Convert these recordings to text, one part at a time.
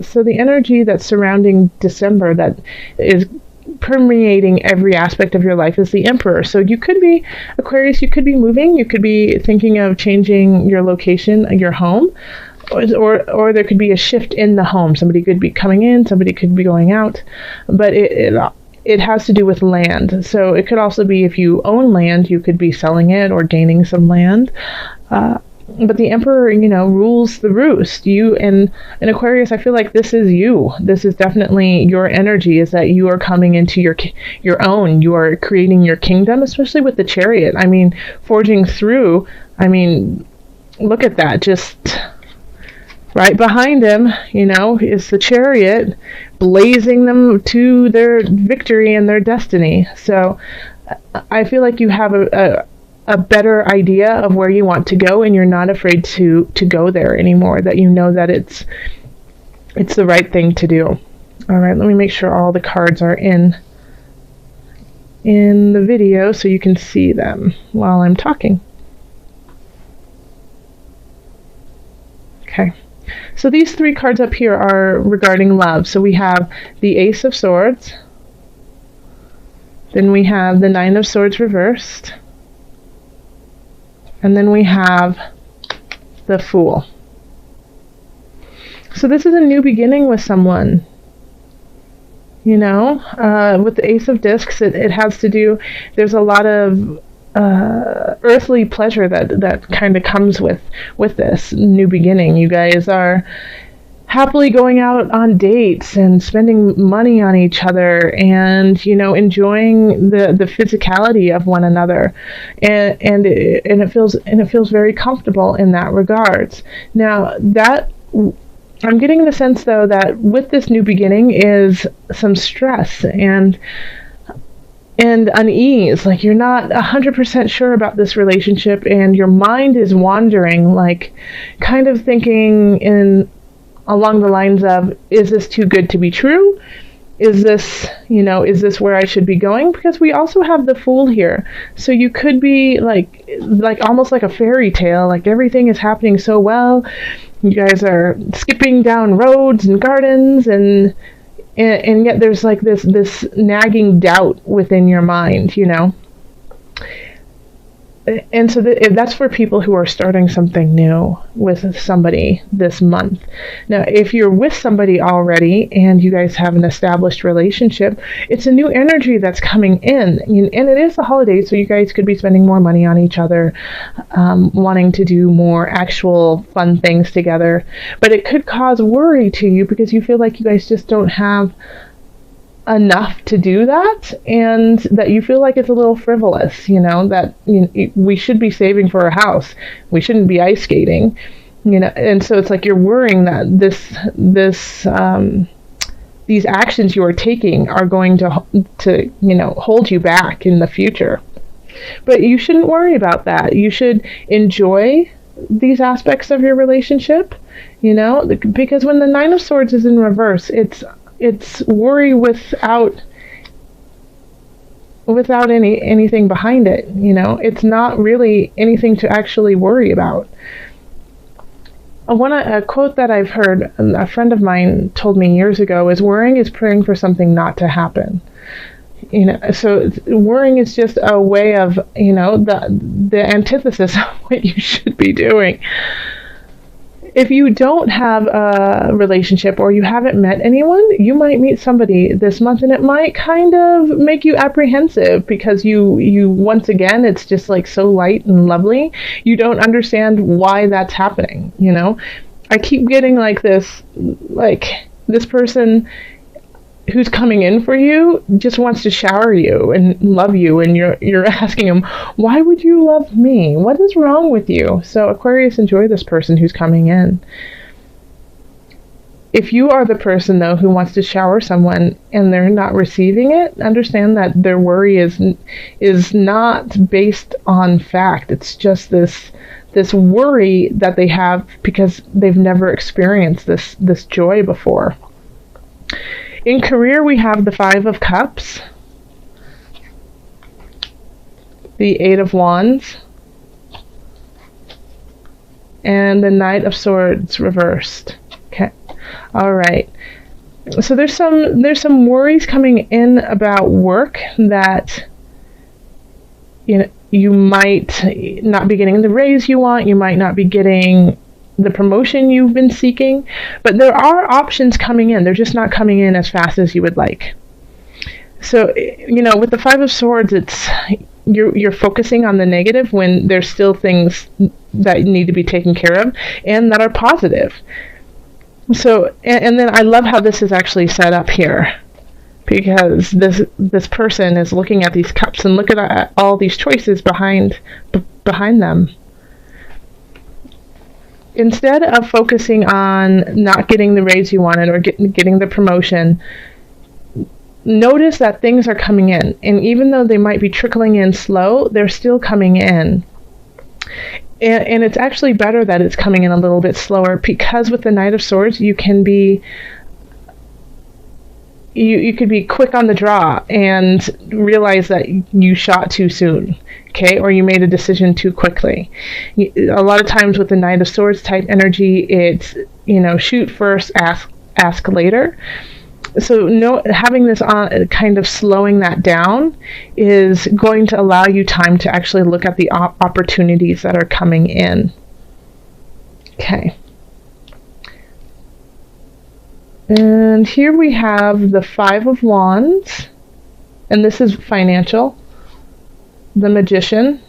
So the energy that's surrounding December that is permeating every aspect of your life is the Emperor. So you could be Aquarius, you could be moving, you could be thinking of changing your location, your home, or there could be a shift in the home. Somebody could be coming in, somebody could be going out, but it has to do with land. So it could also be if you own land, you could be selling it or gaining some land. But the Emperor, rules the roost. You and Aquarius, I feel like this is you. This is definitely your energy, is that you are coming into your own. You are creating your kingdom, especially with the Chariot. I mean, forging through. I mean, look at that. Just right behind him, is the Chariot, blazing them to their victory and their destiny. So I feel like you have a better idea of where you want to go, and you're not afraid to go there anymore, that you know that it's the right thing to do. All right, let me make sure all the cards are in the video so you can see them while I'm talking. Okay, so these 3 cards up here are regarding love. So we have the Ace of Swords, then we have the 9 of Swords reversed, and then we have the Fool. So this is a new beginning with someone. With the Ace of Discs, it has to do, there's a lot of earthly pleasure that kind of comes with this new beginning. You guys are happily going out on dates and spending money on each other, and enjoying the physicality of one another, and it feels very comfortable in that regards. Now that I'm getting the sense, though, that with this new beginning is some stress and unease, like you're not 100% sure about this relationship, and your mind is wandering, like kind of thinking along the lines of, is this too good to be true? Is this where I should be going? Because we also have the Fool here. So you could be like almost like a fairy tale, like everything is happening so well. You guys are skipping down roads and gardens, and yet there's like this nagging doubt within your mind, And so that's for people who are starting something new with somebody this month. Now, if you're with somebody already and you guys have an established relationship, it's a new energy that's coming in. And it is the holidays, so you guys could be spending more money on each other, wanting to do more actual fun things together. But it could cause worry to you because you feel like you guys just don't have enough to do that, and that you feel like it's a little frivolous, that we should be saving for a house, we shouldn't be ice skating, and so it's like you're worrying that these actions you are taking are going to hold you back in the future. But you shouldn't worry about that. You should enjoy these aspects of your relationship, because when the 9 of Swords is in reverse, it's worry without anything behind it. It's not really anything to actually worry about. A quote that I've heard, a friend of mine told me years ago, is worrying is praying for something not to happen. So worrying is just a way of, the antithesis of what you should be doing. If you don't have a relationship or you haven't met anyone, you might meet somebody this month, and it might kind of make you apprehensive because you once again, it's just like so light and lovely. You don't understand why that's happening. I keep getting this person who's coming in for you just wants to shower you and love you, and you're asking him, why would you love me? What is wrong with you? So Aquarius, enjoy this person who's coming in. If you are the person, though, who wants to shower someone and they're not receiving it, understand that their worry is not based on fact. It's just this worry that they have because they've never experienced this joy before. In career, we have the 5 of Cups, the 8 of Wands, and the Knight of Swords reversed. Okay. All right. So there's some worries coming in about work that you might not be getting the raise you want, you might not be getting the promotion you've been seeking, but there are options coming in. They're just not coming in as fast as you would like. So, with the Five of Swords, it's you're focusing on the negative when there's still things that need to be taken care of and that are positive. So, and then I love how this is actually set up here, because this person is looking at these cups and look at all these choices behind them. Instead of focusing on not getting the raise you wanted or getting the promotion, notice that things are coming in, and even though they might be trickling in slow, they're still coming in. And it's actually better that it's coming in a little bit slower, because with the Knight of Swords, you can be you could be quick on the draw and realize that you shot too soon, okay, or you made a decision too quickly. A lot of times with the Knight of Swords type energy, it's shoot first, ask later. So having this on, kind of slowing that down, is going to allow you time to actually look at the opportunities that are coming in. Okay. And here we have the Five of Wands, and this is financial, the Magician,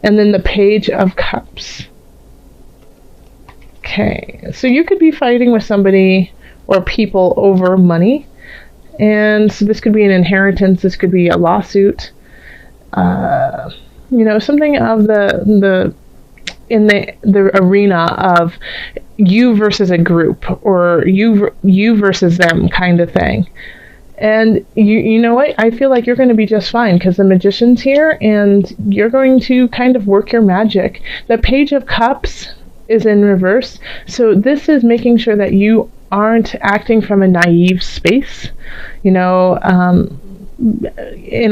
and then the Page of Cups. Okay, so you could be fighting with somebody or people over money, and so this could be an inheritance, this could be a lawsuit, something of the in the arena of you versus a group, or you versus them kind of thing. And you know what? I feel like you're going to be just fine, because the Magician's here, and you're going to kind of work your magic. The Page of Cups is in reverse, so this is making sure that you aren't acting from a naive space, in a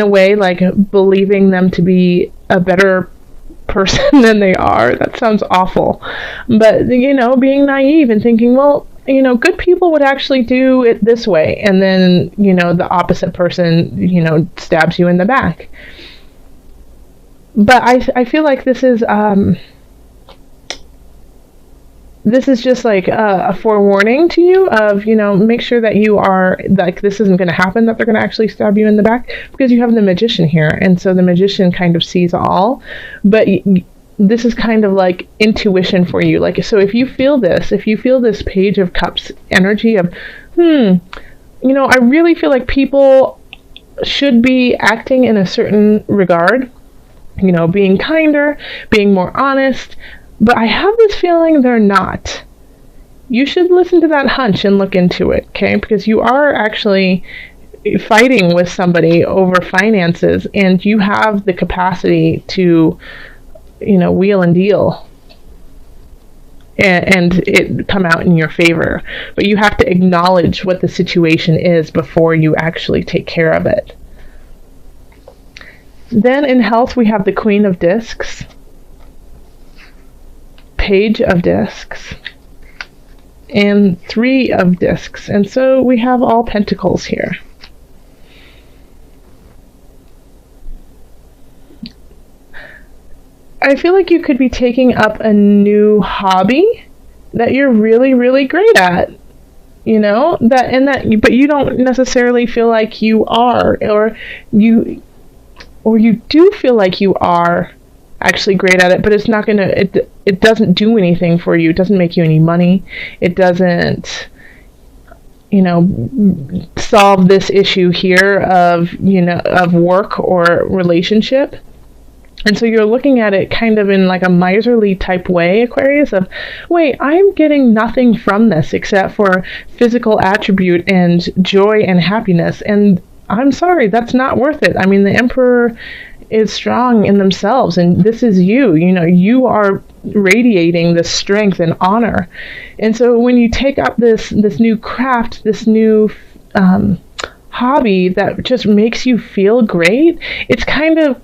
way, like believing them to be a better person than they are. That sounds awful, but being naive and thinking, well, good people would actually do it this way, and then the opposite person stabs you in the back. But I feel like this is just like a forewarning to you of, make sure that you are, like, this isn't going to happen, that they're going to actually stab you in the back, because you have the Magician here. And so the Magician kind of sees all, but this is kind of like intuition for you. Like, so if you feel this Page of Cups energy of, I really feel like people should be acting in a certain regard, being kinder, being more honest, but I have this feeling they're not. You should listen to that hunch and look into it, okay? Because you are actually fighting with somebody over finances, and you have the capacity to, wheel and deal and it come out in your favor. But you have to acknowledge what the situation is before you actually take care of it. Then in health, we have the Queen of Discs, Page of Discs, and Three of Discs. And so we have all pentacles here. I feel like you could be taking up a new hobby that you're really, really great at. But you don't necessarily feel like you are, or you do feel like you are actually great at it, but it's not gonna, it doesn't do anything for you. It doesn't make you any money. It doesn't, solve this issue here of work or relationship. And so you're looking at it kind of in like a miserly type way, Aquarius, of, wait, I'm getting nothing from this except for physical attribute and joy and happiness. And I'm sorry, that's not worth it. I mean, the Emperor is strong in themselves, and this is you. You are radiating this strength and honor. And so when you take up this new craft, this new hobby that just makes you feel great, it's kind of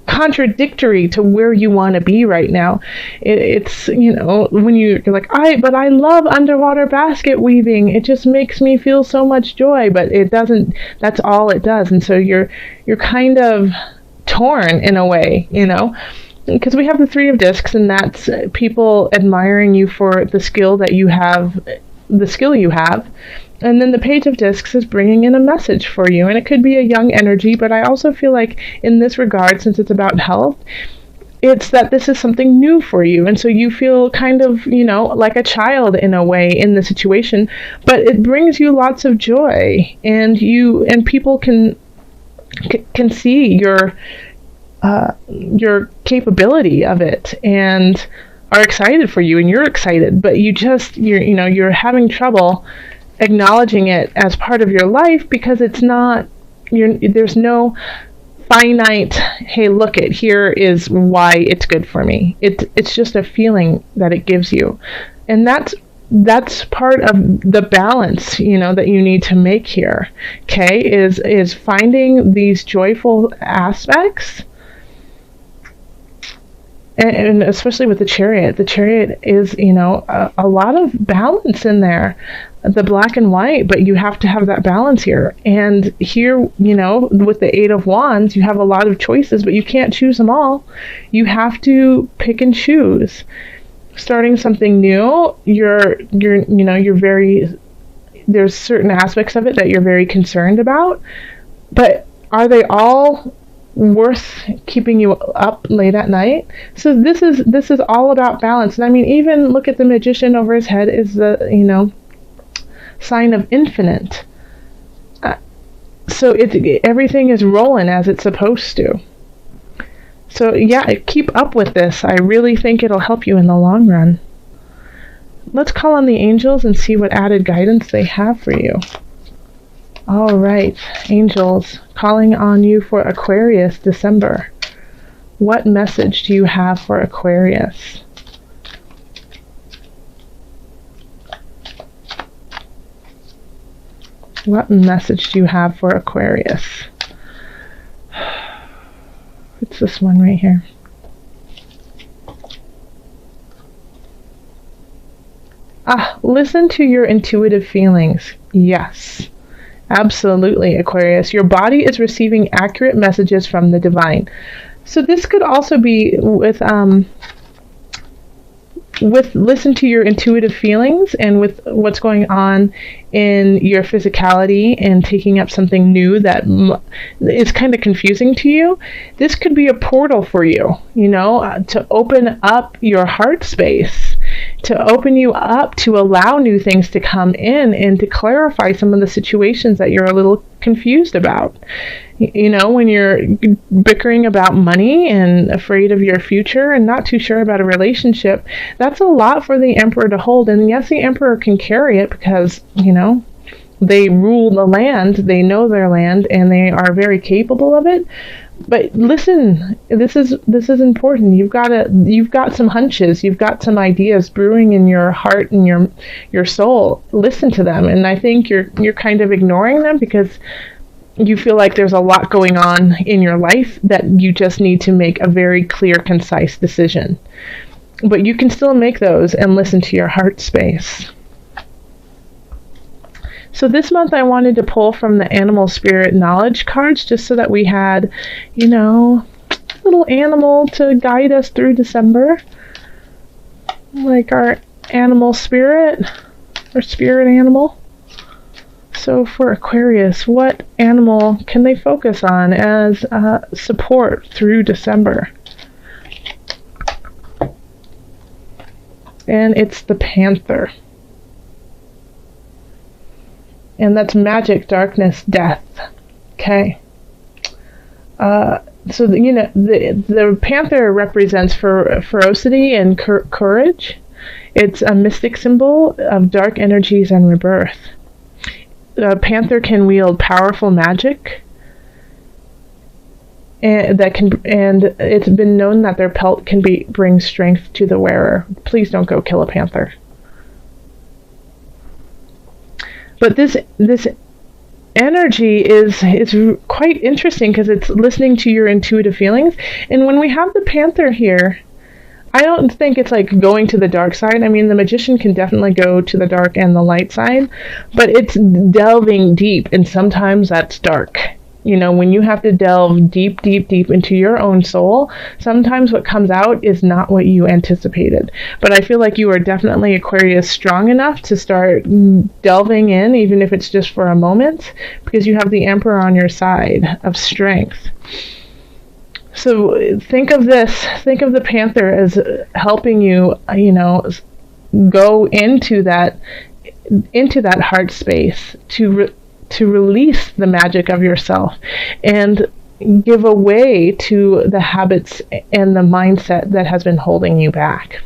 contradictory to where you want to be right now. It's, when you're like, but I love underwater basket weaving. It just makes me feel so much joy, but it doesn't, that's all it does. And so you're kind of torn in a way, because we have the Three of Discs, and that's people admiring you for the skill you have. And then the Page of Discs is bringing in a message for you, and it could be a young energy, but I also feel like in this regard, since it's about health, it's that this is something new for you, and so you feel kind of, like a child in a way in the situation, but it brings you lots of joy, and people can see your capability of it, and are excited for you, and you're excited, but you're having trouble acknowledging it as part of your life because it's not, there's no finite, hey, look it, here is why it's good for me. It's just a feeling that it gives you. And that's part of the balance, that you need to make here, okay, is finding these joyful aspects. And especially with the Chariot is, a lot of balance in there, the black and white, but you have to have that balance here. And here, with the Eight of Wands, you have a lot of choices, but you can't choose them all. You have to pick and choose. Starting something new, there's certain aspects of it that you're very concerned about, but are they all worth keeping you up late at night? So this is all about balance. And I mean, even look at the Magician over his head is the sign of infinite. So everything is rolling as it's supposed to. So yeah, keep up with this. I really think it'll help you in the long run. Let's call on the angels and see what added guidance they have for you. All right, angels, calling on you for Aquarius, December. What message do you have for Aquarius? What message do you have for Aquarius? It's this one right here. Listen to your intuitive feelings. Yes. Absolutely, Aquarius. Your body is receiving accurate messages from the divine. So this could also be with listen to your intuitive feelings, and with what's going on in your physicality and taking up something new that is kind of confusing to you. This could be a portal for you, to open up your heart space, to open you up to allow new things to come in and to clarify some of the situations that you're a little confused about. When you're bickering about money and afraid of your future and not too sure about a relationship, that's a lot for the Emperor to hold. And yes, the Emperor can carry it because, they rule the land, they know their land, and they are very capable of it. But listen, this is important. You've got some hunches, you've got some ideas brewing in your heart and your soul. Listen to them, and I think you're kind of ignoring them because you feel like there's a lot going on in your life that you just need to make a very clear, concise decision. But you can still make those and listen to your heart space. So this month I wanted to pull from the Animal Spirit Knowledge cards just so that we had, a little animal to guide us through December. Like our animal spirit, or spirit animal. So for Aquarius, what animal can they focus on as support through December? And it's the panther. And that's magic, darkness, death. Okay. So the panther represents ferocity and courage. It's a mystic symbol of dark energies and rebirth. A panther can wield powerful magic, and it's been known that their pelt can bring strength to the wearer. Please don't go kill a panther. But this energy is quite interesting because it's listening to your intuitive feelings. And when we have the Panther here, I don't think it's like going to the dark side. I mean, the Magician can definitely go to the dark and the light side, but it's delving deep, and sometimes that's dark. You know, when you have to delve deep, deep, deep into your own soul, sometimes what comes out is not what you anticipated. But I feel like you are definitely, Aquarius, strong enough to start delving in, even if it's just for a moment, because you have the Emperor on your side of strength. So think of the Panther as helping you, go into that heart space to release the magic of yourself and give away to the habits and the mindset that has been holding you back.